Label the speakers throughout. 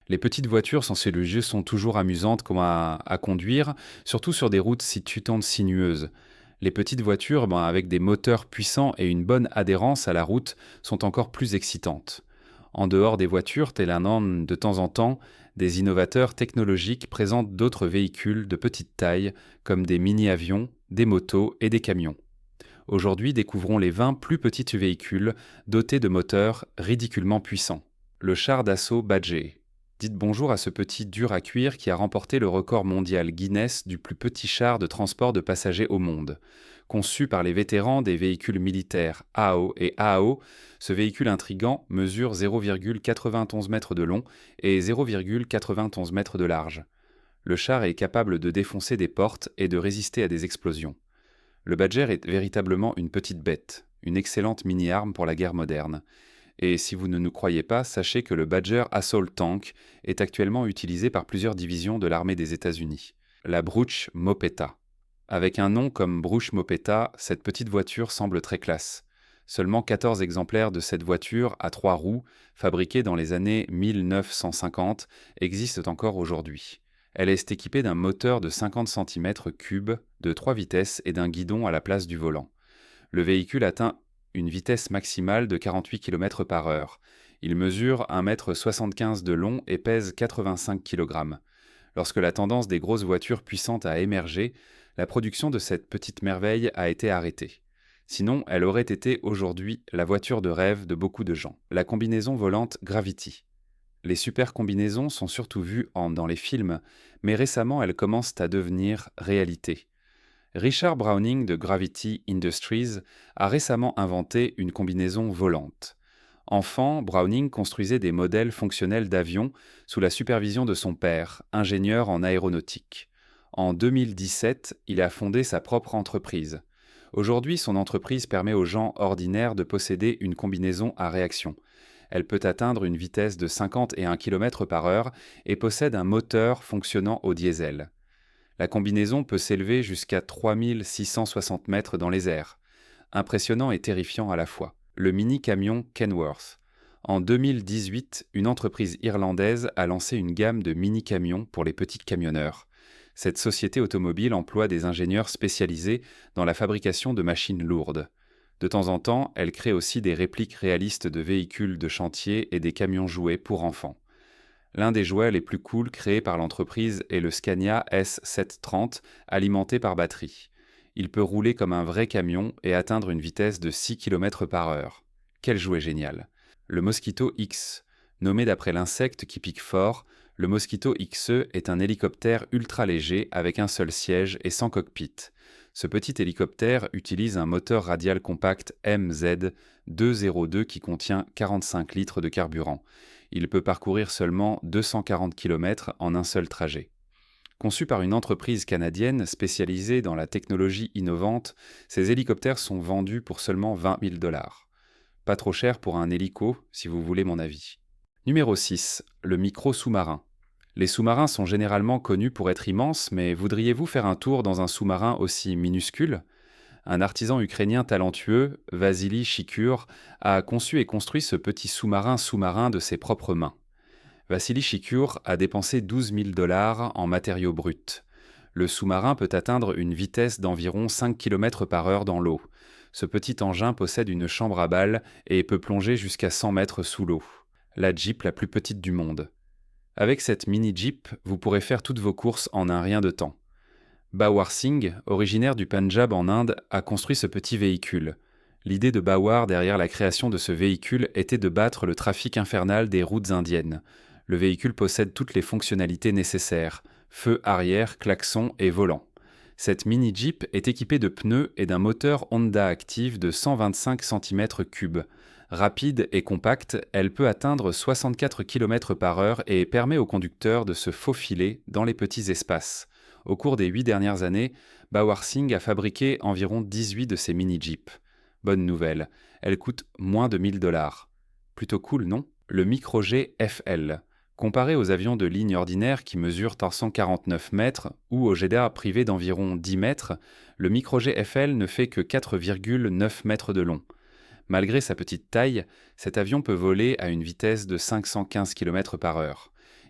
Speaker 1: Les petites voitures sans cellules sont toujours amusantes à conduire, surtout sur des routes sinueuses. Les petites voitures, avec des moteurs puissants et une bonne adhérence à la route, sont encore plus excitantes. En dehors des voitures, tel un âne de temps en temps, des innovateurs technologiques présentent d'autres véhicules de petite taille, comme des mini-avions, des motos et des camions. Aujourd'hui, découvrons les 20 plus petits véhicules dotés de moteurs ridiculement puissants. Le char d'assaut Badger. Dites bonjour à ce petit dur à cuire qui a remporté le record mondial Guinness du plus petit char de transport de passagers au monde. Conçu par les vétérans des véhicules militaires AO et AO, ce véhicule intrigant mesure 0,91 mètres de long et 0,91 mètres de large. Le char est capable de défoncer des portes et de résister à des explosions. Le Badger est véritablement une petite bête, une excellente mini-arme pour la guerre moderne. Et si vous ne nous croyez pas, sachez que le Badger Assault Tank est actuellement utilisé par plusieurs divisions de l'armée des États-Unis. La Bruch Mopetta. Avec un nom comme Bruch Mopetta, cette petite voiture semble très classe. Seulement 14 exemplaires de cette voiture à 3 roues, fabriquée dans les années 1950, existent encore aujourd'hui. Elle est équipée d'un moteur de 50 cm3, de 3 vitesses et d'un guidon à la place du volant. Le véhicule atteint une vitesse maximale de 48 km/h. Il mesure 1,75 m de long et pèse 85 kg. Lorsque la tendance des grosses voitures puissantes a émergé, la production de cette petite merveille a été arrêtée. Sinon, elle aurait été aujourd'hui la voiture de rêve de beaucoup de gens. La combinaison volante Gravity. Les super combinaisons sont surtout vues dans les films, mais récemment elles commencent à devenir réalité. Richard Browning de Gravity Industries a récemment inventé une combinaison volante. Enfant, Browning construisait des modèles fonctionnels d'avions sous la supervision de son père, ingénieur en aéronautique. En 2017, il a fondé sa propre entreprise. Aujourd'hui, son entreprise permet aux gens ordinaires de posséder une combinaison à réaction. Elle peut atteindre une vitesse de 51 km/h et possède un moteur fonctionnant au diesel. La combinaison peut s'élever jusqu'à 3660 mètres dans les airs. Impressionnant et terrifiant à la fois. Le mini-camion Kenworth. En 2018, une entreprise irlandaise a lancé une gamme de mini-camions pour les petits camionneurs. Cette société automobile emploie des ingénieurs spécialisés dans la fabrication de machines lourdes. De temps en temps, elle crée aussi des répliques réalistes de véhicules de chantier et des camions jouets pour enfants. L'un des jouets les plus cool créés par l'entreprise est le Scania S730, alimenté par batterie. Il peut rouler comme un vrai camion et atteindre une vitesse de 6 km/h. Quel jouet génial! Le Mosquito X. Nommé d'après l'insecte qui pique fort, le Mosquito XE est un hélicoptère ultra léger avec un seul siège et sans cockpit. Ce petit hélicoptère utilise un moteur radial compact MZ202 qui contient 45 litres de carburant. Il peut parcourir seulement 240 km en un seul trajet. Conçu par une entreprise canadienne spécialisée dans la technologie innovante, ces hélicoptères sont vendus pour seulement 20 000 $. Pas trop cher pour un hélico, si vous voulez mon avis. Numéro 6. Le micro-sous-marin. Les sous-marins sont généralement connus pour être immenses, mais voudriez-vous faire un tour dans un sous-marin aussi minuscule ? Un artisan ukrainien talentueux, Vassili Chikur, a conçu et construit ce petit sous-marin de ses propres mains. Vassili Chikur a dépensé 12 000 $ en matériaux bruts. Le sous-marin peut atteindre une vitesse d'environ 5 km/h dans l'eau. Ce petit engin possède une chambre à balles et peut plonger jusqu'à 100 mètres sous l'eau. La Jeep la plus petite du monde. Avec cette mini-Jeep, vous pourrez faire toutes vos courses en un rien de temps. Bawar Singh, originaire du Pendjab en Inde, a construit ce petit véhicule. L'idée de Bawar derrière la création de ce véhicule était de battre le trafic infernal des routes indiennes. Le véhicule possède toutes les fonctionnalités nécessaires, feu arrière, klaxon et volant. Cette mini-Jeep est équipée de pneus et d'un moteur Honda Active de 125 cm3. Rapide et compacte, elle peut atteindre 64 km/h et permet au conducteur de se faufiler dans les petits espaces. Au cours des 8 dernières années, Bawar Singh a fabriqué environ 18 de ces mini-Jeeps. Bonne nouvelle, elles coûtent moins de 1 000 $. Plutôt cool, non ? Le Micro-G FL. Comparé aux avions de ligne ordinaires qui mesurent 349 mètres ou aux GDA privés d'environ 10 mètres, le Micro-G FL ne fait que 4,9 mètres de long. Malgré sa petite taille, cet avion peut voler à une vitesse de 515 km/h.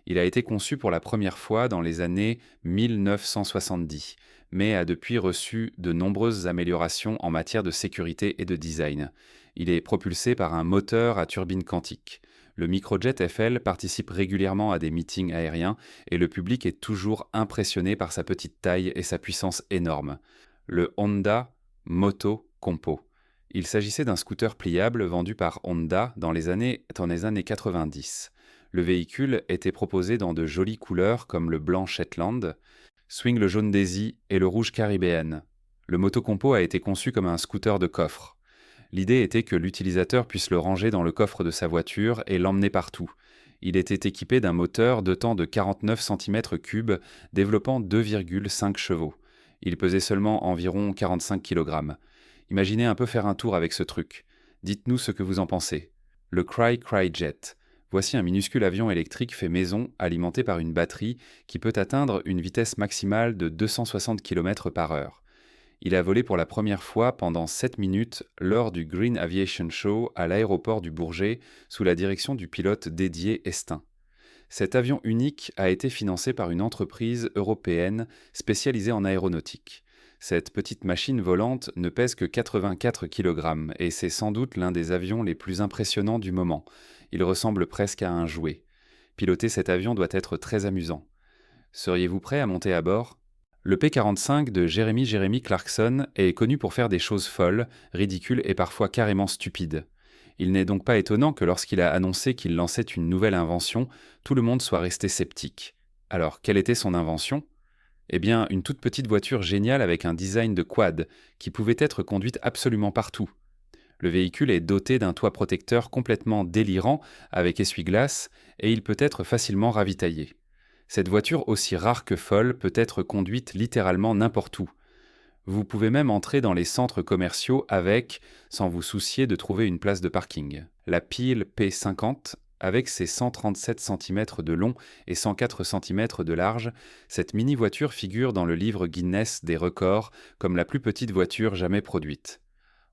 Speaker 1: Il a été conçu pour la première fois dans les années 1970, mais a depuis reçu de nombreuses améliorations en matière de sécurité et de design. Il est propulsé par un moteur à turbine quantique. Le microjet FL participe régulièrement à des meetings aériens et le public est toujours impressionné par sa petite taille et sa puissance énorme. Le Honda Moto Compo. Il s'agissait d'un scooter pliable vendu par Honda dans les années 90. Le véhicule était proposé dans de jolies couleurs comme le blanc Shetland, Swing le jaune Daisy et le rouge Caribbean. Le Motocompo a été conçu comme un scooter de coffre. L'idée était que l'utilisateur puisse le ranger dans le coffre de sa voiture et l'emmener partout. Il était équipé d'un moteur dotant de 49 cm3, développant 2,5 chevaux. Il pesait seulement environ 45 kg. Imaginez un peu faire un tour avec ce truc. Dites-nous ce que vous en pensez. Le CryCryJet. Voici un minuscule avion électrique fait maison, alimenté par une batterie qui peut atteindre une vitesse maximale de 260 km/h. Il a volé pour la première fois pendant 7 minutes lors du Green Aviation Show à l'aéroport du Bourget sous la direction du pilote Didier Estin. Cet avion unique a été financé par une entreprise européenne spécialisée en aéronautique. Cette petite machine volante ne pèse que 84 kg et c'est sans doute l'un des avions les plus impressionnants du moment. Il ressemble presque à un jouet. Piloter cet avion doit être très amusant. Seriez-vous prêt à monter à bord ? Le P-45 de Jeremy Clarkson est connu pour faire des choses folles, ridicules et parfois carrément stupides. Il n'est donc pas étonnant que lorsqu'il a annoncé qu'il lançait une nouvelle invention, tout le monde soit resté sceptique. Alors, quelle était son invention ? Eh bien, une toute petite voiture géniale avec un design de quad, qui pouvait être conduite absolument partout. Le véhicule est doté d'un toit protecteur complètement délirant, avec essuie-glace, et il peut être facilement ravitaillé. Cette voiture aussi rare que folle peut être conduite littéralement n'importe où. Vous pouvez même entrer dans les centres commerciaux avec, sans vous soucier de trouver une place de parking. La Peel P50, avec ses 137 cm de long et 104 cm de large, cette mini-voiture figure dans le livre Guinness des records comme la plus petite voiture jamais produite.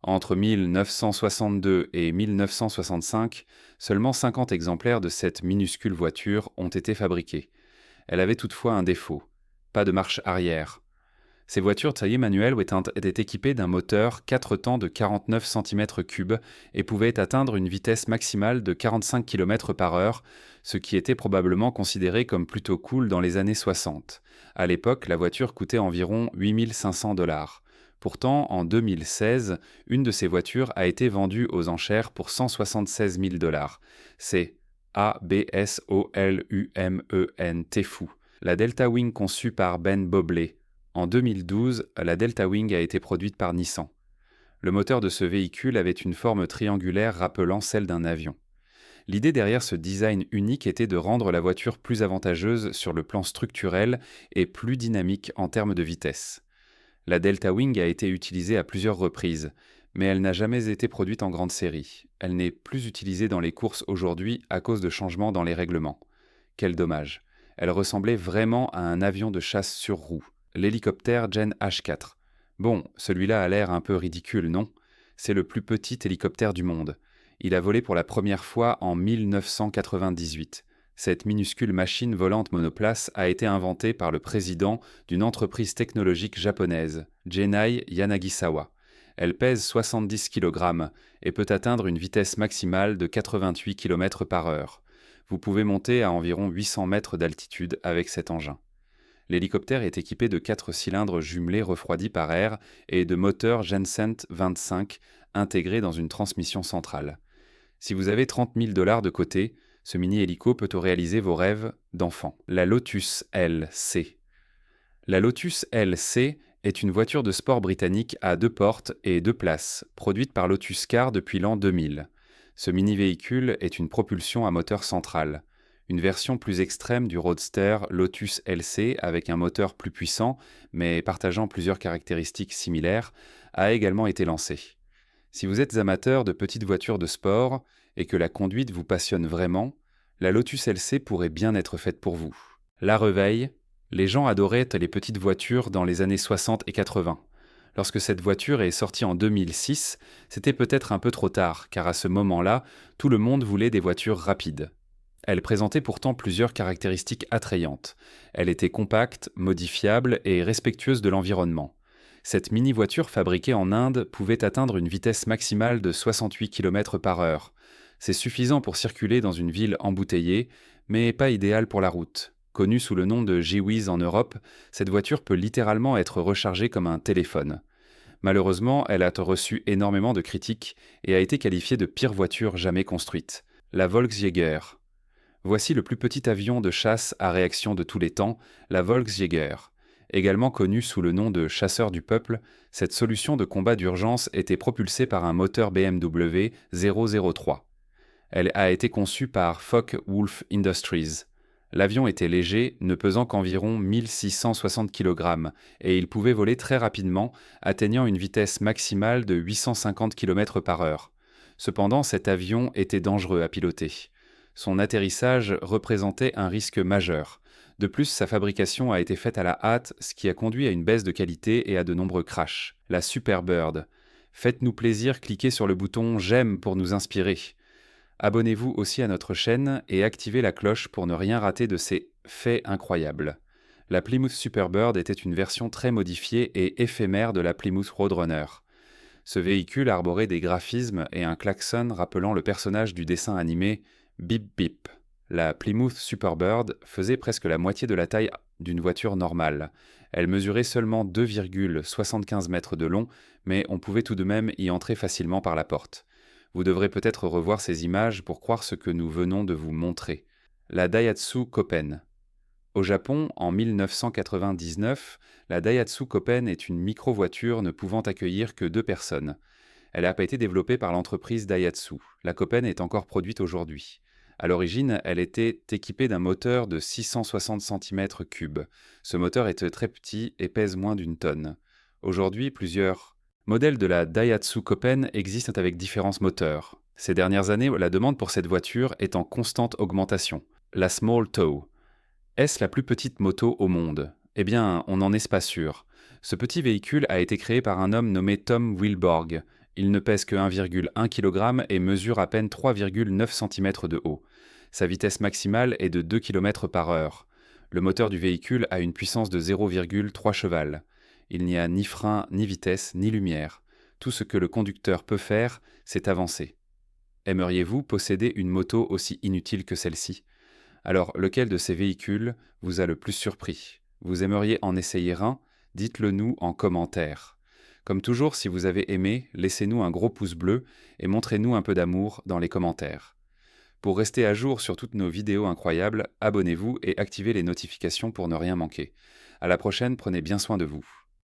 Speaker 1: Entre 1962 et 1965, seulement 50 exemplaires de cette minuscule voiture ont été fabriqués. Elle avait toutefois un défaut, pas de marche arrière. Ces voitures taillées manuelles étaient équipées d'un moteur 4 temps de 49 cm3 et pouvaient atteindre une vitesse maximale de 45 km/h, ce qui était probablement considéré comme plutôt cool dans les années 60. À l'époque, la voiture coûtait environ 8 500 $. Pourtant, en 2016, une de ces voitures a été vendue aux enchères pour 176 000 $. C'est ABSOLUMENT fou. La Delta Wing conçue par Ben Bobley. En 2012, la Delta Wing a été produite par Nissan. Le moteur de ce véhicule avait une forme triangulaire rappelant celle d'un avion. L'idée derrière ce design unique était de rendre la voiture plus avantageuse sur le plan structurel et plus dynamique en termes de vitesse. La Delta Wing a été utilisée à plusieurs reprises, mais elle n'a jamais été produite en grande série. Elle n'est plus utilisée dans les courses aujourd'hui à cause de changements dans les règlements. Quel dommage. Elle ressemblait vraiment à un avion de chasse sur roue, l'hélicoptère Gen H4. Bon, celui-là a l'air un peu ridicule, non ? C'est le plus petit hélicoptère du monde. Il a volé pour la première fois en 1998. Cette minuscule machine volante monoplace a été inventée par le président d'une entreprise technologique japonaise, Genai Yanagisawa. Elle pèse 70 kg et peut atteindre une vitesse maximale de 88 km/h. Vous pouvez monter à environ 800 mètres d'altitude avec cet engin. L'hélicoptère est équipé de 4 cylindres jumelés refroidis par air et de moteurs Genset 25 intégrés dans une transmission centrale. Si vous avez 30 000 $ de côté, ce mini-hélico peut réaliser vos rêves d'enfant. La Lotus LC. La Lotus LC est une voiture de sport britannique à 2 portes et 2 places, produite par Lotus Car depuis l'an 2000. Ce mini-véhicule est une propulsion à moteur central. Une version plus extrême du roadster Lotus LC avec un moteur plus puissant, mais partageant plusieurs caractéristiques similaires, a également été lancée. Si vous êtes amateur de petites voitures de sport et que la conduite vous passionne vraiment, la Lotus LC pourrait bien être faite pour vous. La Reveille. Les gens adoraient les petites voitures dans les années 60 et 80. Lorsque cette voiture est sortie en 2006, c'était peut-être un peu trop tard, car à ce moment-là, tout le monde voulait des voitures rapides. Elle présentait pourtant plusieurs caractéristiques attrayantes. Elle était compacte, modifiable et respectueuse de l'environnement. Cette mini-voiture fabriquée en Inde pouvait atteindre une vitesse maximale de 68 km par heure. C'est suffisant pour circuler dans une ville embouteillée, mais pas idéal pour la route. Connue sous le nom de J-Wiz en Europe, cette voiture peut littéralement être rechargée comme un téléphone. Malheureusement, elle a reçu énormément de critiques et a été qualifiée de pire voiture jamais construite. La Volksjäger. Voici le plus petit avion de chasse à réaction de tous les temps, la Volksjäger. Également connue sous le nom de chasseur du peuple, cette solution de combat d'urgence était propulsée par un moteur BMW 003. Elle a été conçue par Focke-Wulf Industries. L'avion était léger, ne pesant qu'environ 1660 kg, et il pouvait voler très rapidement, atteignant une vitesse maximale de 850 km par heure. Cependant, cet avion était dangereux à piloter. Son atterrissage représentait un risque majeur. De plus, sa fabrication a été faite à la hâte, ce qui a conduit à une baisse de qualité et à de nombreux crashs. La Superbird. Faites-nous plaisir, cliquez sur le bouton j'aime pour nous inspirer. Abonnez-vous aussi à notre chaîne et activez la cloche pour ne rien rater de ces faits incroyables. La Plymouth Superbird était une version très modifiée et éphémère de la Plymouth Roadrunner. Ce véhicule arborait des graphismes et un klaxon rappelant le personnage du dessin animé Bip Bip. La Plymouth Superbird faisait presque la moitié de la taille d'une voiture normale. Elle mesurait seulement 2,75 mètres de long, mais on pouvait tout de même y entrer facilement par la porte. Vous devrez peut-être revoir ces images pour croire ce que nous venons de vous montrer. La Daihatsu Copen. Au Japon, en 1999, la Daihatsu Copen est une micro-voiture ne pouvant accueillir que 2 personnes. Elle n'a pas été développée par l'entreprise Daihatsu. La Copen est encore produite aujourd'hui. À l'origine, elle était équipée d'un moteur de 660 cm3. Ce moteur est très petit et pèse moins d'une tonne. Aujourd'hui, plusieurs modèles de la Daihatsu Copen existent avec différents moteurs. Ces dernières années, la demande pour cette voiture est en constante augmentation. La Small Tow. Est-ce la plus petite moto au monde? Eh bien, on n'en est pas sûr. Ce petit véhicule a été créé par un homme nommé Tom Wilborg. Il ne pèse que 1,1 kg et mesure à peine 3,9 cm de haut. Sa vitesse maximale est de 2 km par heure. Le moteur du véhicule a une puissance de 0,3 cheval. Il n'y a ni frein, ni vitesse, ni lumière. Tout ce que le conducteur peut faire, c'est avancer. Aimeriez-vous posséder une moto aussi inutile que celle-ci? Alors, lequel de ces véhicules vous a le plus surpris? Vous aimeriez en essayer un? Dites-le nous en commentaire. Comme toujours, si vous avez aimé, laissez-nous un gros pouce bleu et montrez-nous un peu d'amour dans les commentaires. Pour rester à jour sur toutes nos vidéos incroyables, abonnez-vous et activez les notifications pour ne rien manquer. À la prochaine, prenez bien soin de vous.